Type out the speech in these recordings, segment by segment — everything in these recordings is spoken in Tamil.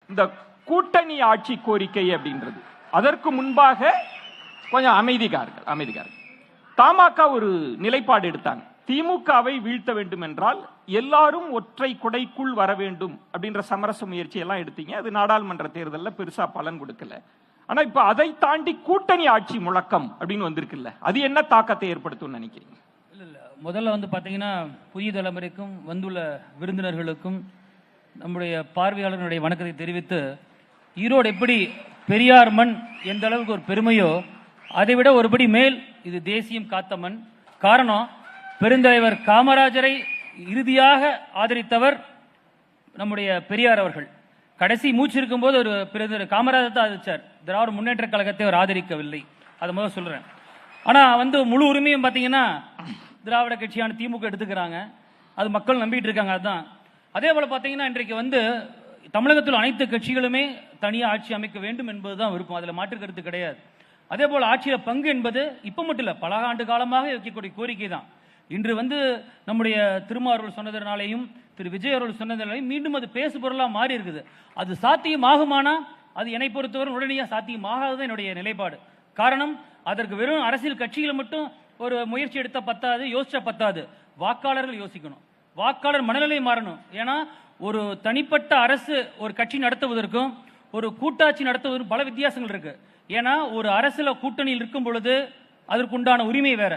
இந்த கூட்டணி ஆட்சி கோரிக்கை அப்படின்றது. அதற்கு முன்பாக கொஞ்சம் அமைதிகார்கள் தமாக ஒரு நிலைப்பாடு எடுத்தாங்க. திமுகவை வீழ்த்த வேண்டும் என்றால் எல்லாரும் ஒற்றை குடைக்குள் வர வேண்டும் அப்படின்ற சமரச முயற்சி எல்லாம் எடுத்தீங்க. அது நாடாளுமன்ற தேர்தலில் பெருசா பலன் கொடுக்கல. ஆனா இப்ப அதை தாண்டி கூட்டணி ஆட்சி முழக்கம் அப்படின்னு வந்திருக்குல்ல, அது என்ன தாக்கத்தை ஏற்படுத்தும் நினைக்கிறீங்க? முதல்ல வந்து பாத்தீங்கன்னா புதிய தலைமுறைக்கும் வந்துள்ள விருந்தினர்களுக்கும் நம்முடைய பார்வையாளர்களுடைய வணக்கத்தை தெரிவித்து, ஈரோடு எப்படி பெரியார் மண் எந்த அளவுக்கு ஒரு பெருமையோ அதைவிட ஒருபடி மேல் இது தேசியம் காத்த மண். காரணம், பெருந்தலைவர் காமராஜரை இறுதியாக ஆதரித்தவர் நம்முடைய பெரியார் அவர்கள். கடைசி மூச்சு இருக்கும்போது ஒரு பெருந்தலைவர் காமராஜர் தான் ஆதரிச்சார், திராவிட முன்னேற்ற கழகத்தை அவர் ஆதரிக்கவில்லை. அதை முதல் சொல்றேன். ஆனா வந்து முழு உரிமையும் பாத்தீங்கன்னா திராவிட கட்சியான திமுக எடுத்துக்கிறாங்க. அது மக்கள் நம்பிட்டு இருக்காங்க. அதுதான். அதே போல பாத்தீங்கன்னா இன்றைக்கு வந்து தமிழகத்தில் அனைத்து கட்சிகளுமே தனியாக ஆட்சி அமைக்க வேண்டும் என்பதுதான் விருப்பம். அதுல மாற்று கருத்து கிடையாது. அதே போல ஆட்சியில பங்கு என்பது இப்ப மட்டும் இல்ல, பல ஆண்டு காலமாக வைக்கக்கூடிய கோரிக்கை தான். இன்று வந்து நம்முடைய திருமாவர்கள் சொன்னதனாலையும் திரு விஜய் அவர்கள் சொன்னதனாலையும் மீண்டும் அது பேசு பொருளா மாறி இருக்குது. அது சாத்தியமாகுமானா அது என்னை பொறுத்தவரை உடனடியாக சாத்தியமாகாதது என்னுடைய நிலைப்பாடு. காரணம், அதற்கு வெறும் அரசியல் கட்சிகள் மட்டும் ஒரு முயற்சி எடுத்த பத்தாது, யோசிச்சா பத்தாது. வாக்காளர்கள் யோசிக்கணும், வாக்காளர் மனநிலை மாறணும். ஏன்னா ஒரு தனிப்பட்ட அரசு ஒரு கட்சி நடத்துவதற்கும் ஒரு கூட்டாட்சி நடத்துவதற்கும் பல வித்தியாசங்கள் இருக்கு. ஏன்னா ஒரு அரசுல கூட்டணியில் இருக்கும் பொழுது அதற்குண்டான உரிமை வேற.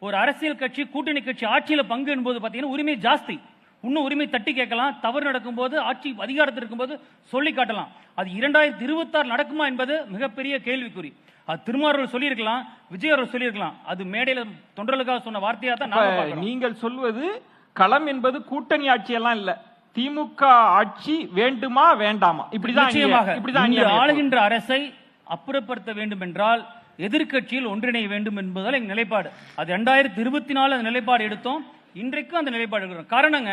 ஒரு அரசியல் கட்சி கூட்டணி கட்சி ஆட்சியில பங்கு என்பது பார்த்தீங்கன்னா உரிமை ஜாஸ்தி. இன்னும் உரிமை தட்டி கேட்கலாம், தவறு நடக்கும் போது ஆட்சி அதிகாரத்தில் இருக்கும்போது சொல்லி காட்டலாம். அது 2026 நடக்குமா என்பது மிகப்பெரிய கேள்விக்குறி. அது திருமாவர்கள் சொல்லியிருக்கலாம், விஜய் அவர்கள் சொல்லியிருக்கலாம். அது மேடையில் தொண்டர்களுக்காக சொன்ன வார்த்தையா தான் நீங்கள் சொல்வது. களம் என்பது கூட்டணி ஆட்சி எல்லாம் இல்ல, திமுக ஆட்சி வேண்டுமா வேண்டாமா, இப்படிதான் ஆளுகின்ற அரசை அப்புறப்படுத்த வேண்டும் என்றால் எதிர்கட்சியில் ஒன்றிணைய வேண்டும் என்பதால் எங்க நிலைப்பாடு. அது 2024 அந்த நிலைப்பாடு எடுத்தோம். இன்றைக்கும் அந்த நிலைப்பாடு எடுக்கிறோம். காரணங்க,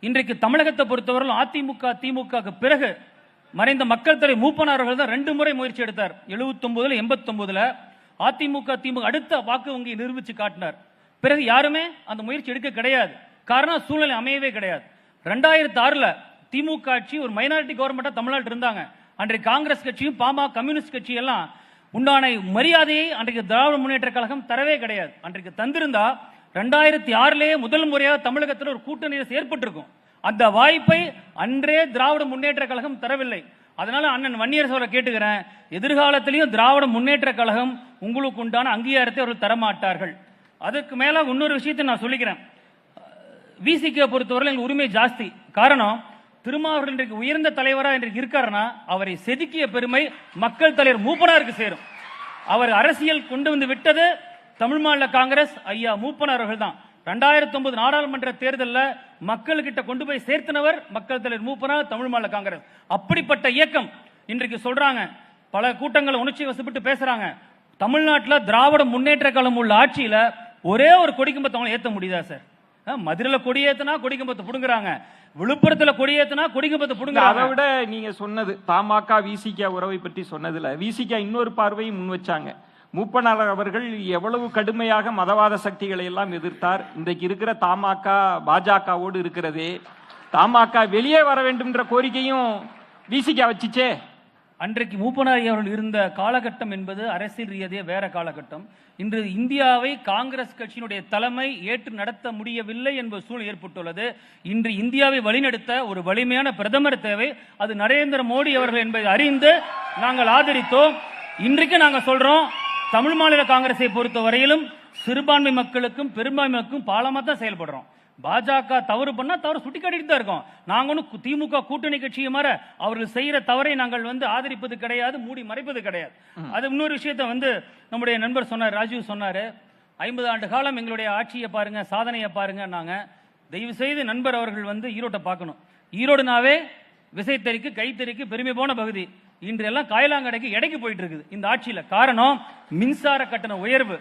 இன்றைக்கு தமிழகத்தை பொறுத்தவரை அதிமுக திமுக பிறகு மறைந்த மக்கள் தலைவர் மூப்பனார்கள் தான் 2 முறை முயற்சி எடுத்தார். 79 89 அதிமுக திமுக அடுத்த வாக்கு வங்கியை நிரூபிச்சு காட்டினார். பிறகு யாருமே அந்த முயற்சி எடுக்க கிடையாது. காரணம், சூழ்நிலை அமையவே கிடையாது. 2006 திமுக ஆட்சி ஒரு மைனாரிட்டி கவர்மெண்டா தமிழ்நாட்டில் இருந்தாங்க. அன்றைக்கு காங்கிரஸ் கட்சியும் பாமக கம்யூனிஸ்ட் கட்சி எல்லாம் உண்டான மரியாதையை அன்றைக்கு திராவிட முன்னேற்ற கழகம் தரவே கிடையாது. அன்றைக்கு தந்திருந்தா 2006 முதல் முறையாக தமிழகத்தில் ஒரு கூட்டணி ஏற்பட்டிருக்கும். அந்த வாய்ப்பை அன்றே திராவிட முன்னேற்ற கழகம் தரவில்லை. அதனால அண்ணன் வன்னியரசு அவரை கேட்டுக்கிறேன், எதிர்காலத்திலையும் திராவிட முன்னேற்ற கழகம் உங்களுக்கு உண்டான அங்கீகாரத்தை அவர்கள் தரமாட்டார்கள். அதற்கு மேல இன்னொரு விஷயத்தை நான் சொல்லிக்கிறேன். விசிக பொறுத்தவரை எங்களுக்கு உரிமை ஜாஸ்தி. காரணம், திருமாவர்கள் இன்றைக்கு உயர்ந்த தலைவராக இன்றைக்கு இருக்காருன்னா அவரை செதுக்கிய பெருமை மக்கள் தலைவர் மூப்பனாருக்கு சேரும். அவர் அரசியல் கொண்டு வந்து விட்டது தமிழ் மாநில காங்கிரஸ் ஐயா மூப்பனார் அவர்கள் தான். 2009 நாடாளுமன்ற தேர்தலில் மக்கள்கிட்ட கொண்டு போய் சேர்த்தனவர் மக்கள் தலைவர் மூப்பனார், தமிழ் மாநில காங்கிரஸ். அப்படிப்பட்ட இயக்கம் இன்றைக்கு சொல்றாங்க, பல கூட்டங்களை உணர்ச்சி வசப்பட்டு பேசுறாங்க. தமிழ்நாட்டில் திராவிட முன்னேற்ற கழகம் உள்ள ஆட்சியில ஒரே ஒரு கொடிக்கம்பத்தை ஏற்ற முடியுதா சார்? மதுரையில கொடியேத்தனா கொடிக்கம்பத்தை புடுங்குறாங்க, விழுப்புரத்துல கொடியேத்தனா கொடிக்கம்பத்தை புடுங்குறாங்க. அதை விட நீங்க சொன்னது தமாக விசிக உறவை பற்றி சொன்னதுல விசிக இன்னொரு பார்வையும் முன் வச்சாங்க. மூப்பனார் அவர்கள் எவ்வளவு கடுமையாக மதவாத சக்திகளை எல்லாம் எதிர்த்தார். இன்றைக்கு இருக்கிற தமாக பாஜகவோடு இருக்கிறதே, தமாக வெளியே வர வேண்டும் என்ற கோரிக்கையும் விசிக வச்சுச்சே. அன்றைக்கு மூப்பனார் அவர்கள் இருந்த காலகட்டம் என்பது அரசியல் ரீதியாக வேற காலகட்டம். இன்று இந்தியாவை காங்கிரஸ் கட்சியினுடைய தலைமை ஏற்று நடத்த முடியவில்லை என்பது சூழல் ஏற்பட்டுள்ளது. இன்று இந்தியாவை வழிநடத்த ஒரு வலிமையான பிரதமர் தேவை. அது நரேந்திர மோடி அவர்கள் என்பதை அறிந்து நாங்கள் ஆதரித்தோம். இன்றைக்கு நாங்கள் சொல்றோம், தமிழ் மாநில காங்கிரஸை பொறுத்த வரையிலும் சிறுபான்மை மக்களுக்கும் பெரும்பான்மை மக்களுக்கும் பாலமா தான் செயல்படுறோம். பாஜக தவறு பண்ணா தவறு சுட்டி காட்டிட்டு தான் இருக்கோம். நாங்க ஒன்றும் திமுக கூட்டணி கட்சியை மாற அவர்கள் செய்யற தவறை நாங்கள் ஆதரிப்பது கிடையாது, மூடி மறைப்பது கிடையாது. அது இன்னொரு விஷயத்த நம்முடைய நண்பர் சொன்னார், ராஜீவ் சொன்னாரு, 50 ஆண்டு காலம் எங்களுடைய ஆட்சியை பாருங்க, சாதனையை பாருங்க. நாங்க தயவு செய்து நண்பர் அவர்கள் ஈரோட்டை பார்க்கணும். ஈரோடுனாவே விசைத்தறிக்கு கைத்தறிக்கு பெருமை போன பகுதி. இன்று எல்லாம் காயலாங்கடைக்கு எடைக்கு போயிட்டு இருக்குது இந்த ஆட்சியில. காரணம், மின்சார கட்டண உயர்வு.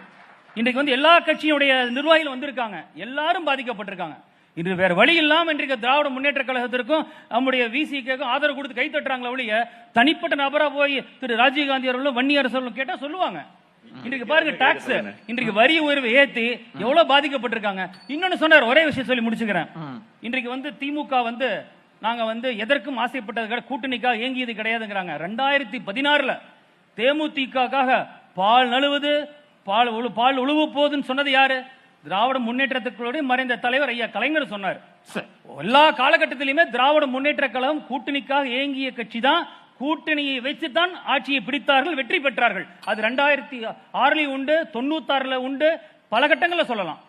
இன்றைக்கு எல்லா கட்சியுடைய நிர்வாகிகள் வந்திருக்காங்க, எல்லாரும் பாதிக்கப்பட்டிருக்காங்க. இன்று வேற வழி இல்லாம இன்றைக்கு திராவிட முன்னேற்ற கழகத்திற்கும் நம்முடைய விசிக்கும் ஆதரவு கொடுத்து கை தட்டுறாங்களே ஒழிய தனிப்பட்ட நபரா போய் திரு ராஜீவ்காந்தி அவர்களும் வன்னியரசு அவர்களும் கேட்டா சொல்லுவாங்க. இன்றைக்கு பாருங்க, டாக்ஸ் இன்றைக்கு வரி உயர்வு ஏத்தி எவ்வளவு பாதிக்கப்பட்டிருக்காங்க. இன்னொன்னு சொன்னார், ஒரே விஷயம் சொல்லி முடிச்சுக்கிறேன். இன்றைக்கு திமுக நாங்க வந்து எதற்கும் ஆசைப்பட்டது கூட்டணிக்காக ஏங்கியது கிடையாதுங்கிறாங்க. 2016 தேமுதிகக்காக பால் நழுவுது, பால் உழுவு போகுதுன்னு சொன்னது யாரு? திராவிட முன்னேற்றத்துக்குள்ள மறைந்த தலைவர் ஐயா கலைஞர் சொன்னார். எல்லா காலகட்டத்திலுமே திராவிட முன்னேற்ற கழகம் கூட்டணிக்காக ஏங்கிய கட்சி தான். கூட்டணியை வைத்துத்தான் ஆட்சியை பிடித்தார்கள், வெற்றி பெற்றார்கள். அது 2006 உண்டு, 96 உண்டு, பல கட்டங்களில் சொல்லலாம்.